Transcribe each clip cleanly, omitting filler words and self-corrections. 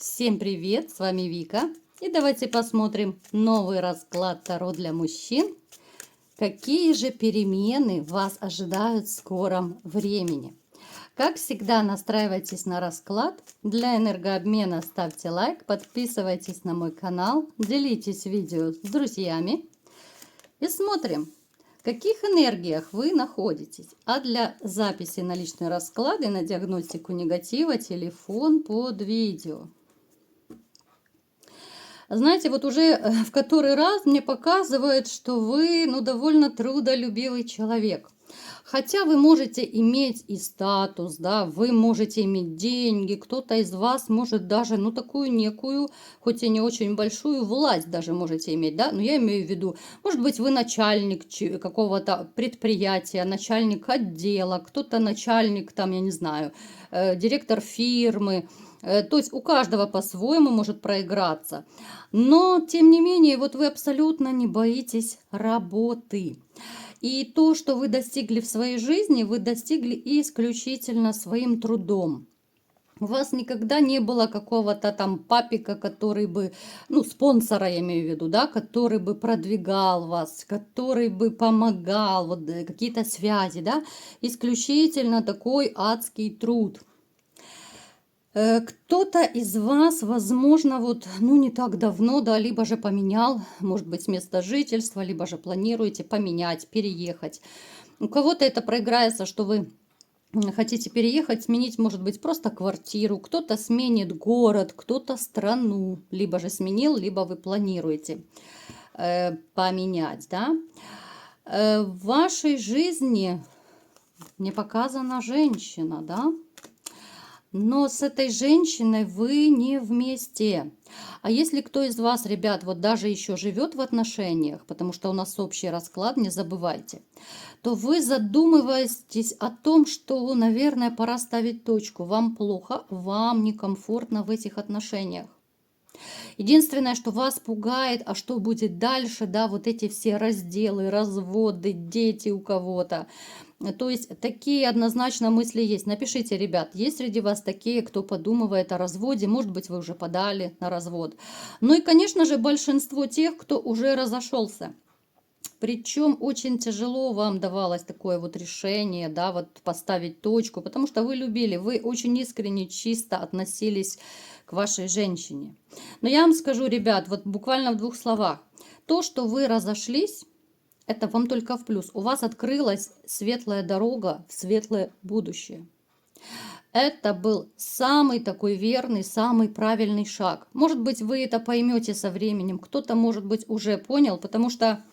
Всем привет, с вами Вика. И давайте посмотрим новый расклад Таро для мужчин. Какие же перемены вас ожидают в скором времени? Как всегда, настраивайтесь на расклад. Для энергообмена ставьте лайк, подписывайтесь на мой канал, делитесь видео с друзьями. И смотрим, в каких энергиях вы находитесь. А для записи на личные расклады, на диагностику негатива, телефон под видео. Знаете, вот уже в который раз мне показывает, что вы, довольно трудолюбивый человек. Хотя вы можете иметь и статус, да, вы можете иметь деньги, кто-то из вас может даже, такую некую, хоть и не очень большую, власть даже можете иметь, да, но я имею в виду, может быть, вы начальник какого-то предприятия, начальник отдела, кто-то начальник, там, я не знаю, директор фирмы. То есть у каждого по-своему может проиграться. Но, тем не менее, вот вы абсолютно не боитесь работы. И то, что вы достигли в своей жизни, вы достигли исключительно своим трудом. У вас никогда не было какого-то там папика, который бы, спонсора я имею в виду, да, который бы продвигал вас, который бы помогал, вот какие-то связи, да, исключительно такой адский труд. Кто-то из вас, возможно, не так давно, да, либо же поменял, может быть, место жительства, либо же планируете поменять, переехать. У кого-то это проиграется, что вы хотите переехать, сменить, может быть, просто квартиру, кто-то сменит город, кто-то страну, либо же сменил, либо вы планируете поменять, да. В вашей жизни мне показана женщина, да. Но с этой женщиной вы не вместе. А если кто из вас, ребят, вот даже еще живет в отношениях, потому что у нас общий расклад, не забывайте, то вы задумываетесь о том, что, наверное, пора ставить точку. Вам плохо, вам некомфортно в этих отношениях. Единственное, что вас пугает, а что будет дальше, да, вот эти все разделы, разводы, дети у кого-то. То есть такие однозначно мысли есть. Напишите, ребят, есть среди вас такие, кто подумывает о разводе, может быть, вы уже подали на развод. Ну и, конечно же, большинство тех, кто уже разошелся. Причем очень тяжело вам давалось такое вот решение, да, вот поставить точку, потому что вы любили, вы очень искренне, чисто относились к вашей женщине. Но я вам скажу, ребят, вот буквально в двух словах. То, что вы разошлись, это вам только в плюс. У вас открылась светлая дорога в светлое будущее. Это был самый такой верный, самый правильный шаг. Может быть, вы это поймете со временем, кто-то, может быть, уже понял, потому что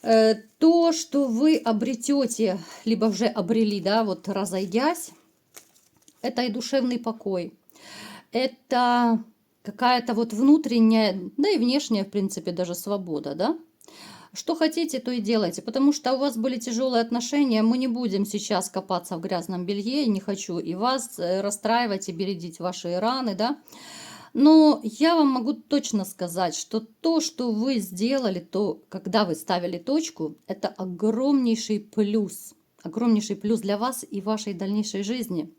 то, что вы обретете, либо уже обрели, да, вот разойдясь, это и душевный покой, это какая-то вот внутренняя, да и внешняя, в принципе, даже свобода, да. Что хотите, то и делайте, потому что у вас были тяжелые отношения, мы не будем сейчас копаться в грязном белье, не хочу и вас расстраивать и бередить ваши раны, да. Но я вам могу точно сказать, что то, что вы сделали, то, когда вы ставили точку, это огромнейший плюс для вас и вашей дальнейшей жизни.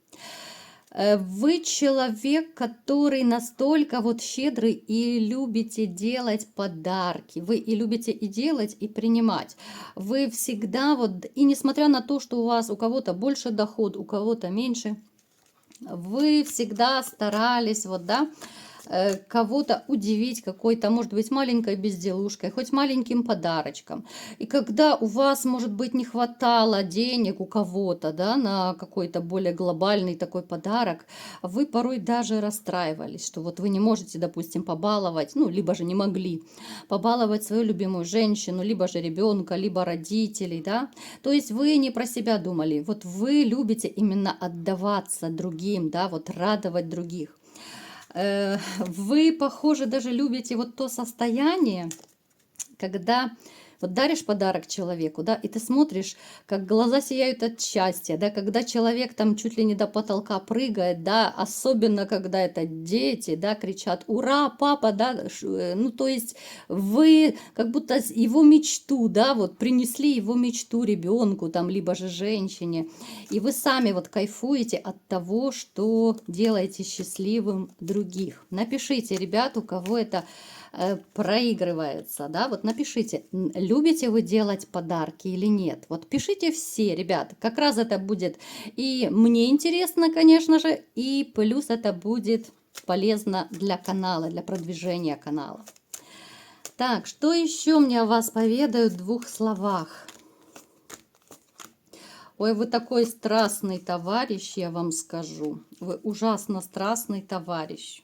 Вы человек, который настолько вот щедрый и любите делать подарки. Вы и любите и делать, и принимать. Вы всегда вот, и несмотря на то, что у кого-то больше доход, у кого-то меньше, вы всегда старались, вот, да, кого-то удивить какой-то, может быть, маленькой безделушкой, хоть маленьким подарочком. И когда у вас, может быть, не хватало денег у кого-то, да, на какой-то более глобальный такой подарок, вы порой даже расстраивались, что вот вы не можете, допустим, побаловать, либо же не могли побаловать свою любимую женщину, либо же ребенка, либо родителей, да. То есть вы не про себя думали, вот вы любите именно отдаваться другим, да, вот радовать других. Вы, похоже, даже любите вот то состояние, когда Вот даришь подарок человеку, да, и ты смотришь, как глаза сияют от счастья, да, когда человек там чуть ли не до потолка прыгает, да, особенно когда это дети, да, кричат «Ура, папа!», да, ну, то есть вы как будто его мечту, да, вот принесли его мечту ребенку, там, либо же женщине, и вы сами вот кайфуете от того, что делаете счастливым других. Напишите, ребят, у кого это проигрывается, да, вот напишите, любите вы делать подарки или нет. Вот пишите все, ребят, как раз это будет и мне интересно, конечно же, и плюс это будет полезно для канала, для продвижения канала. Так, что еще мне о вас поведаю в 2 словах? Ой, вы такой страстный товарищ, я вам скажу. Вы ужасно страстный товарищ.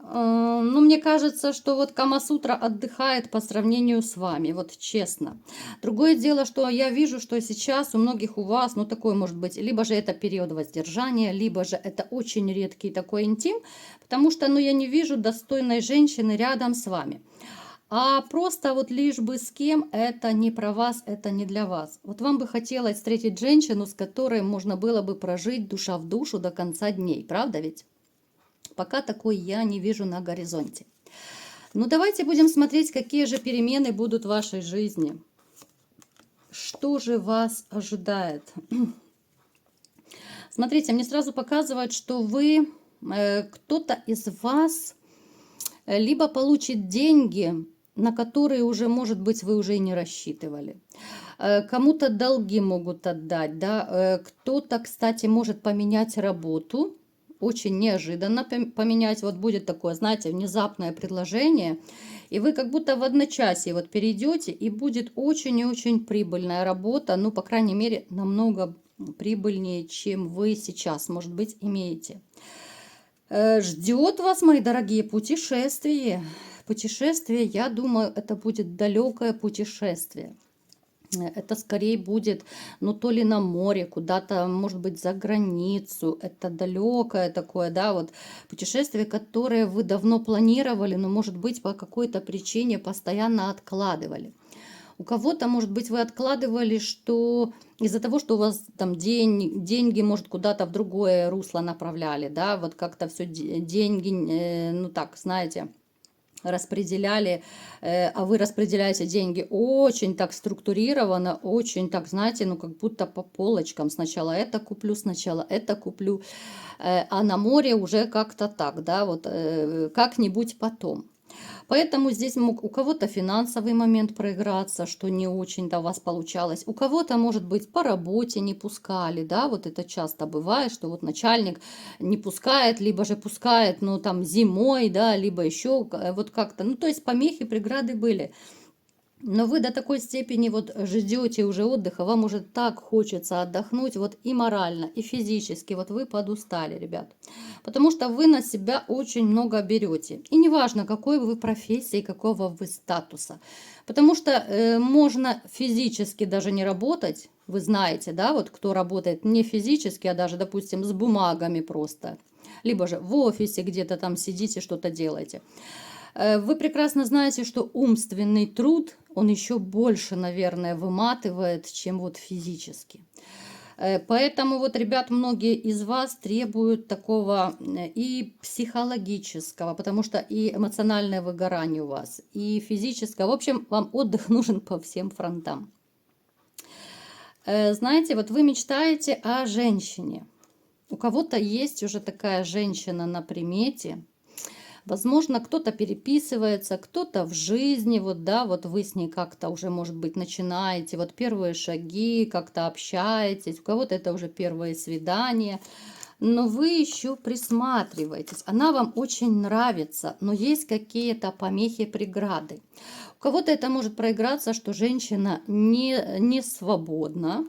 Ну, мне кажется, что вот Камасутра отдыхает по сравнению с вами, вот честно. Другое дело, что я вижу, что сейчас у многих у вас, ну, такой может быть, либо же это период воздержания, либо же это очень редкий такой интим, потому что, ну, я не вижу достойной женщины рядом с вами. А просто вот лишь бы с кем, это не про вас, это не для вас. Вот вам бы хотелось встретить женщину, с которой можно было бы прожить душа в душу до конца дней, правда ведь? Пока такой я не вижу на горизонте. Ну, давайте будем смотреть, какие же перемены будут в вашей жизни. Что же вас ожидает? Смотрите, мне сразу показывают, что вы, кто-то из вас, либо получит деньги, на которые уже, может быть, вы уже и не рассчитывали. Кому-то долги могут отдать, да. Кто-то, кстати, может поменять работу. Очень неожиданно поменять, вот будет такое, знаете, внезапное предложение, и вы как будто в одночасье вот перейдете, и будет очень и очень прибыльная работа, ну, по крайней мере, намного прибыльнее, чем вы сейчас, может быть, имеете. Ждет вас, мои дорогие, путешествие. Путешествие, я думаю, это будет далекое путешествие. Это скорее будет, ну, то ли на море, куда-то, может быть, за границу. Это далекое такое, да, вот путешествие, которое вы давно планировали, но, может быть, по какой-то причине постоянно откладывали. У кого-то, может быть, вы откладывали, что из-за того, что у вас там деньги, может, куда-то в другое русло направляли, да, вот как-то все деньги, ну, так, знаете, распределяли, а вы распределяете деньги очень так структурированно, очень так, знаете, ну как будто по полочкам. Сначала это куплю, сначала это куплю, а на море уже как-то так, да, вот как-нибудь потом. Поэтому здесь мог у кого-то финансовый момент проиграться, что не очень-то у вас получалось. У кого-то, может быть, по работе не пускали, да, вот это часто бывает, что вот начальник не пускает, либо же пускает, ну, там, зимой, да, либо еще вот как-то. Ну, то есть помехи, преграды были. Но вы до такой степени вот ждете уже отдыха, вам уже так хочется отдохнуть, вот и морально, и физически, вот вы подустали, ребят. Потому что вы на себя очень много берете. И неважно, какой вы профессии, какого вы статуса. Потому что можно физически даже не работать, вы знаете, да, вот кто работает не физически, а даже, допустим, с бумагами просто. Либо же в офисе где-то там сидите, что-то делаете. Вы прекрасно знаете, что умственный труд, он еще больше, наверное, выматывает, чем вот физически. Поэтому вот, ребят, многие из вас требуют такого и психологического, потому что и эмоциональное выгорание у вас, и физическое. В общем, вам отдых нужен по всем фронтам. Знаете, вот вы мечтаете о женщине. У кого-то есть уже такая женщина на примете. Возможно, кто-то переписывается, кто-то в жизни, вот, да, вот вы с ней как-то уже, может быть, начинаете, вот первые шаги, как-то общаетесь, у кого-то это уже первые свидания, но вы еще присматриваетесь, она вам очень нравится, но есть какие-то помехи, преграды. У кого-то это может проиграться, что женщина не свободна,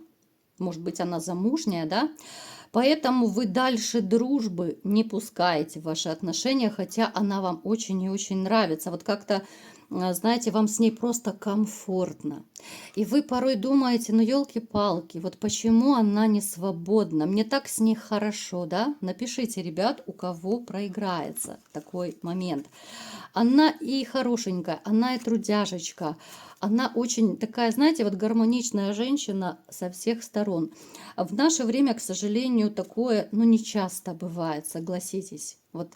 может быть, она замужняя, да, поэтому вы дальше дружбы не пускаете в ваши отношения, хотя она вам очень и очень нравится. Вот как-то знаете, вам с ней просто комфортно. И вы порой думаете, ну елки-палки, вот почему она не свободна? Мне так с ней хорошо, да? Напишите, ребят, у кого проиграется такой момент. Она и хорошенькая, она и трудяжечка, она очень такая, знаете, вот гармоничная женщина со всех сторон. А в наше время, к сожалению, такое, ну, не часто бывает, согласитесь. Вот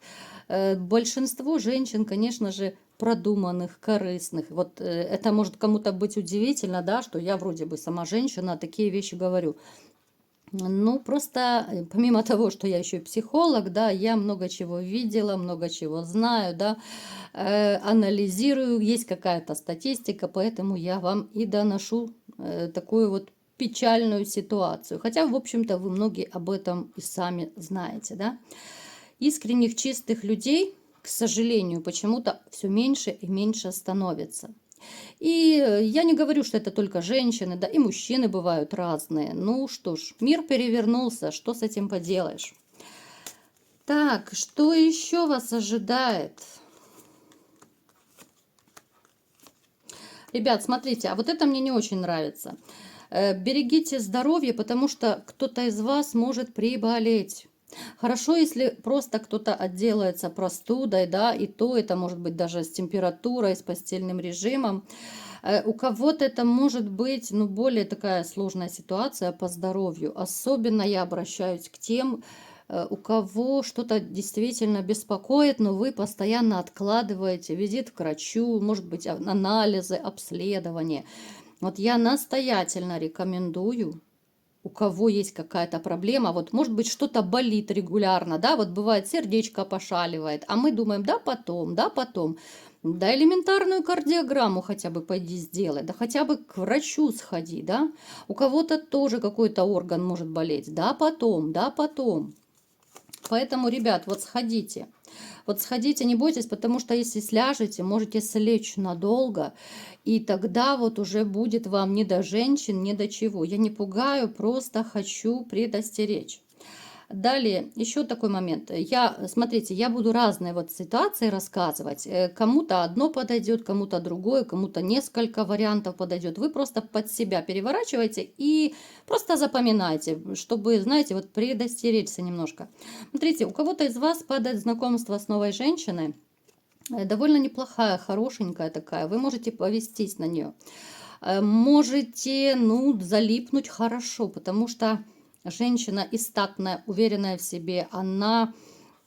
большинство женщин, конечно же, продуманных, корыстных. Вот это может кому-то быть удивительно, да, что я вроде бы сама женщина, такие вещи говорю. Ну, просто помимо того, что я еще и психолог, да, я много чего видела, много чего знаю, да, анализирую, есть какая-то статистика, поэтому я вам и доношу такую вот печальную ситуацию. Хотя, в общем-то, вы многие об этом и сами знаете, да. Искренних, чистых людей, к сожалению, почему-то все меньше и меньше становится. И я не говорю, что это только женщины, да, и мужчины бывают разные. Ну что ж, мир перевернулся, что с этим поделаешь? Так, что еще вас ожидает? Ребят, смотрите, а вот это мне не очень нравится. Берегите здоровье, потому что кто-то из вас может приболеть. Хорошо, если просто кто-то отделается простудой, да, и то это может быть даже с температурой, с постельным режимом. У кого-то это может быть, ну, более такая сложная ситуация по здоровью. Особенно я обращаюсь к тем, у кого что-то действительно беспокоит, но вы постоянно откладываете визит к врачу, может быть, анализы, обследования. Вот я настоятельно рекомендую, у кого есть какая-то проблема, вот может быть что-то болит регулярно, да, вот бывает сердечко пошаливает, а мы думаем, да потом, да потом. Да элементарную кардиограмму хотя бы пойди сделай, да хотя бы к врачу сходи, да. У кого-то тоже какой-то орган может болеть, да потом, да потом. Поэтому, ребят, вот сходите. Вот сходите, не бойтесь, потому что если сляжете, можете слечь надолго, и тогда вот уже будет вам ни до женщин, ни до чего. Я не пугаю, просто хочу предостеречь. Далее, еще такой момент. Смотрите, я буду разные вот ситуации рассказывать. Кому-то одно подойдет, кому-то другое, кому-то несколько вариантов подойдет. Вы просто под себя переворачиваете и просто запоминайте, чтобы, знаете, вот предостеречься немножко. Смотрите, у кого-то из вас падает знакомство с новой женщиной, довольно неплохая, хорошенькая такая. Вы можете повестись на нее. Можете, ну, залипнуть хорошо, потому что женщина и статная, уверенная в себе, она,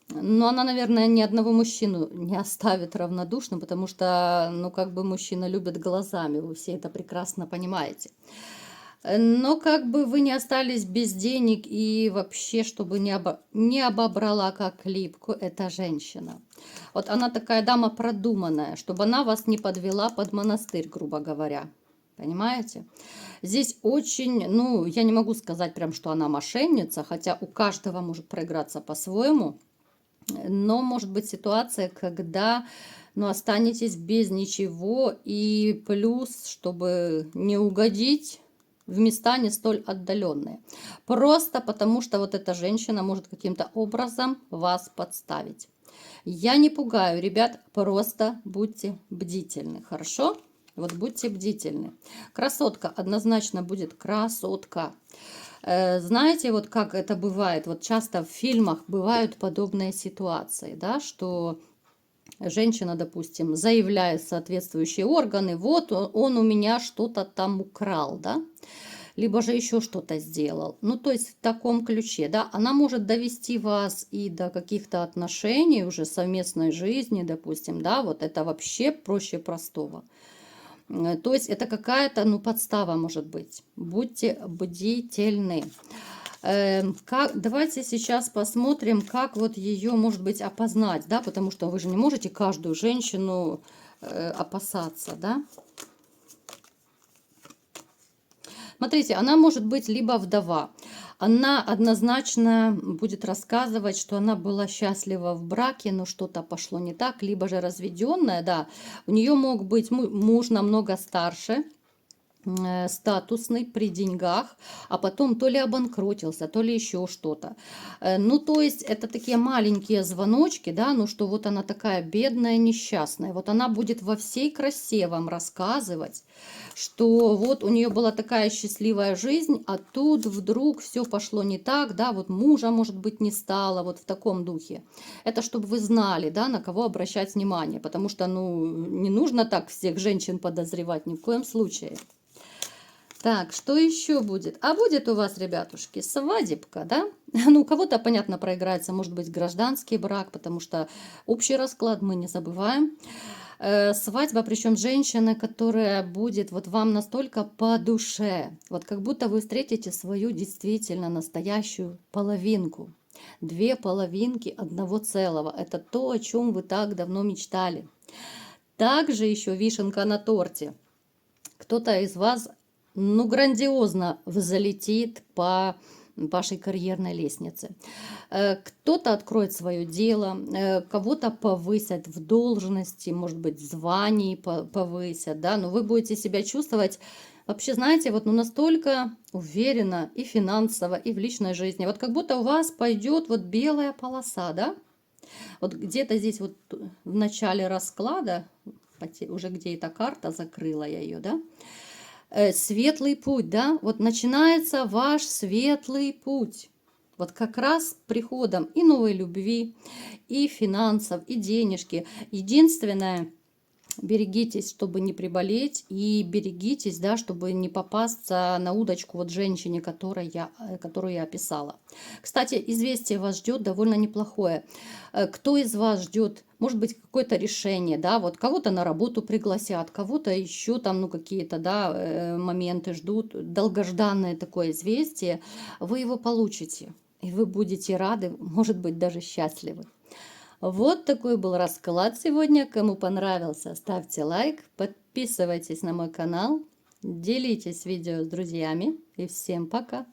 наверное, ни одного мужчину не оставит равнодушным, потому что, ну, как бы мужчина любит глазами, вы все это прекрасно понимаете. Но как бы вы не остались без денег и вообще, чтобы не обобрала как липку эта женщина. Вот она такая дама продуманная, чтобы она вас не подвела под монастырь, грубо говоря. Понимаете? Здесь очень, ну, я не могу сказать прям, что она мошенница, хотя у каждого может проиграться по-своему. Но может быть ситуация, когда, ну, останетесь без ничего, и плюс, чтобы не угодить в места не столь отдаленные. Просто потому, что вот эта женщина может каким-то образом вас подставить. Я не пугаю, ребят, просто будьте бдительны, хорошо? Вот будьте бдительны. Красотка однозначно будет красотка. Знаете, вот как это бывает, вот часто в фильмах бывают подобные ситуации, да, что женщина, допустим, заявляет соответствующие органы, вот он у меня что-то там украл, да, либо же еще что-то сделал. Ну, то есть в таком ключе, да, она может довести вас и до каких-то отношений, уже совместной жизни, допустим, да, вот это вообще проще простого. То есть это какая-то, ну, подстава может быть. Будьте бдительны. Давайте сейчас посмотрим, как вот ее, может быть, опознать, да, потому что вы же не можете каждую женщину опасаться, да. Смотрите, она может быть либо вдова. Она однозначно будет рассказывать, что она была счастлива в браке, но что-то пошло не так, либо же разведенная, да. У нее мог быть муж намного старше, статусный при деньгах, а потом то ли обанкротился, то ли еще что-то. Ну, то есть это такие маленькие звоночки, да, ну, что вот она такая бедная, несчастная. Вот она будет во всей красе вам рассказывать, что вот у нее была такая счастливая жизнь, а тут вдруг все пошло не так, да, вот мужа, может быть, не стало, вот в таком духе. Это чтобы вы знали, да, на кого обращать внимание, потому что, ну, не нужно так всех женщин подозревать ни в коем случае. Так, что еще будет? А будет у вас, ребятушки, свадебка, да? Ну, у кого-то, понятно, проиграется, может быть, гражданский брак, потому что общий расклад мы не забываем. Свадьба, причем женщины, которая будет вот вам настолько по душе, вот как будто вы встретите свою действительно настоящую половинку. Две половинки одного целого. Это то, о чем вы так давно мечтали. Также еще вишенка на торте. Кто-то из вас, ну, грандиозно взлетит по вашей карьерной лестнице. Кто-то откроет свое дело, кого-то повысят в должности, может быть, в звании повысят, да, но вы будете себя чувствовать вообще, знаете, вот ну, настолько уверенно и финансово, и в личной жизни. Вот как будто у вас пойдет вот белая полоса, да? Вот где-то здесь вот в начале расклада, уже где эта карта, закрыла я ее, да? Светлый путь, да, вот начинается ваш светлый путь. Вот как раз приходом и новой любви, и финансов, и денежки. Единственное, берегитесь, чтобы не приболеть, и берегитесь, да, чтобы не попасться на удочку вот женщине, которую я описала. Кстати, известие вас ждет довольно неплохое. Кто из вас ждет, может быть, какое-то решение, да, вот кого-то на работу пригласят, кого-то еще там, ну, какие-то, да, моменты ждут, долгожданное такое известие, вы его получите, и вы будете рады, может быть, даже счастливы. Вот такой был расклад сегодня. Кому понравился, ставьте лайк, подписывайтесь на мой канал, делитесь видео с друзьями и всем пока!